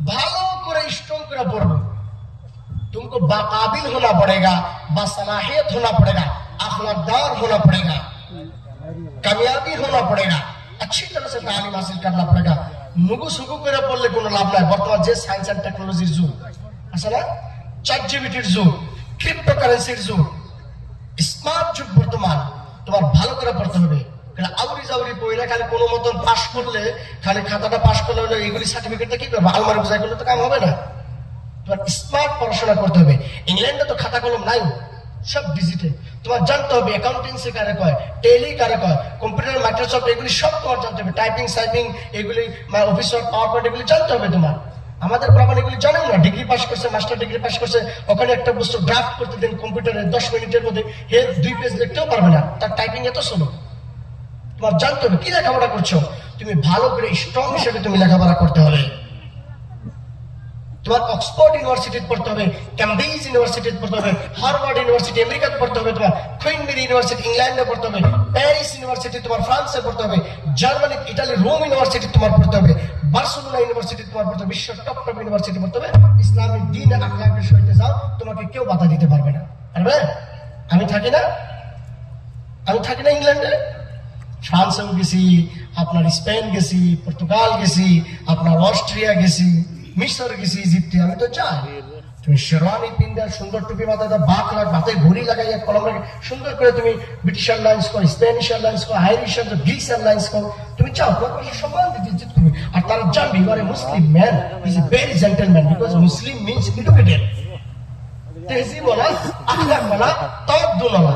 भालो करे स्ट्रॉन्ग करे पढ़ो। तुमको बाकाबिल होना पड़ेगा, बासलाहियत होना पड़ेगा, अखलाकदार होना पड़ेगा, कामयाबी होना पड़ेगा, अच्छी तरह से तालीम हासिल करना पड़ेगा। नुगु सुगु करे पढ़ले कोनो लाभ নাই। বর্তমান যে সায়েন্স এন্ড টেকনোলজির যুগ আছে না, চ্যাট জিপিটির যুগ, ক্রিপ্টোকারেন্সির যুগ, স্মার্ট যুগ বর্তমান। তোমার ভালো করে পড়তে হবে। আউরি জাউরি পড়লে খালি কোনো মতন পাস করলে, খালি খাতাটা পাস করলে হলো, এগুলি সার্টিফিকেটটা কি করবে? আলমারি বোঝাই করলে তো কাম হবে না। তোমার স্মার্ট পড়াশোনা করতে হবে। ইংল্যান্ডে তো খাতা কলম নাই, সব ডিজিটাল। তোমার জানতে হবে অ্যাকাউন্টেন্সি কারে কয়, টেলি কারে কয়, কম্পিউটার, মাইক্রোসফট, এগুলি সব তোমার জানতে হবে। টাইপিং সাইপিং এগুলি, অফিস ওয়ার্ক, পাওয়ার পয়েন্ট, এগুলি জানতে হবে তোমার। আমাদের বাবা এগুলি জানেন না। ডিগ্রি পাস করছে, মাস্টার ডিগ্রি পাস করছে, ওখানে একটা বস্তু ড্রাফট করতে দেন কম্পিউটারে 10 মিনিটের মধ্যে, হে 2 পেজ লিখতেও পারবে না, তার টাইপিং এত স্লো। তোমার জানতে হবে কি লেখাপড়া করছো। তুমি ভালো করে স্ট্রং হিসেবে তুমি লেখাপড়া করতে হবে। তোমার অক্সফোর্ড ইউনিভার্সিটিতে পড়তে হবে, ক্যামব্রিজ ইউনিভার্সিটিতে পড়তে হবে, হার্ভার্ড ইউনিভার্সিটি আমেরিকাতে পড়তে হবে, তোমার কুইন মেরি ইউনিভার্সিটি ইংল্যান্ডে পড়তে হবে, প্যারিস ইউনিভার্সিটি তোমার ফ্রান্সে পড়তে হবে, জার্মানি, ইটালি, রোম ইউনিভার্সিটি তোমার পড়তে হবে, বার্সেলোনা ইউনিভার্সিটি তোমার পড়তে হবে, বিশ্বের টপ টপ ইউনিভার্সিটি পড়তে হবে। ইসলামিক দ্বীন আখলাকের সহিতে যাও, তোমাকে কেউ বাধা দিতে পারবে না। পারবে? আমি থাকি না ইংল্যান্ডে, ফ্রান্সেও গেছি, আপনার স্পেন গেছি, পর্তুগাল গেছি, আপনার অস্ট্রিয়া গেছি, মিশর গেছি, ইজিপ্টে। আমি তো চাই তুমি শেরওয়ানি পিন্ডার সুন্দর টুপি মাথায় দাও, মাথায় ঘড়ি লাগাইয়া কলম লাগে, সুন্দর করে তুমি ব্রিটিশ এয়ারলাইন্স কো, স্প্যানিশ এয়ারলাইন্স কো, আইরিশ এয়ারলাইন্স, গ্রিস এয়ারলাইন্স কো, তুমি চাও তোমার পাশে সম্মান দিতে ইজ্জত করবে। আর তারা জানবে you are a Muslim man, is a very gentleman, because Muslim means educated, তেহজিব ওয়ালা, আখলাক ওয়ালা, তাওয়াদ্দুন ওয়ালা।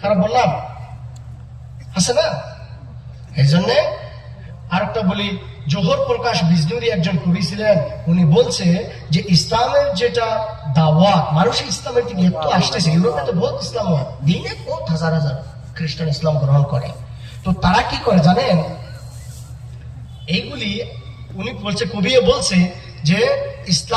খারাপ বললাম? আছে না? এই জন্যে আরেকটা বলি, জোহর প্রকাশ বিজনুরি একজন কবি ছিলেন, উনি বলছে যে ইসলামের যেটা দাওয়াত, মানুষ ইসলামের দিকে এত আসতেছে, ইউরোপে তো বহুত ইসলাম হয়, দিনে বহুত হাজার হাজার খ্রিস্টান ইসলাম গ্রহণ করে। তো তারা কি করে জানেন? এইগুলি উনি বলছে, কবি বলছে যে ইসলাম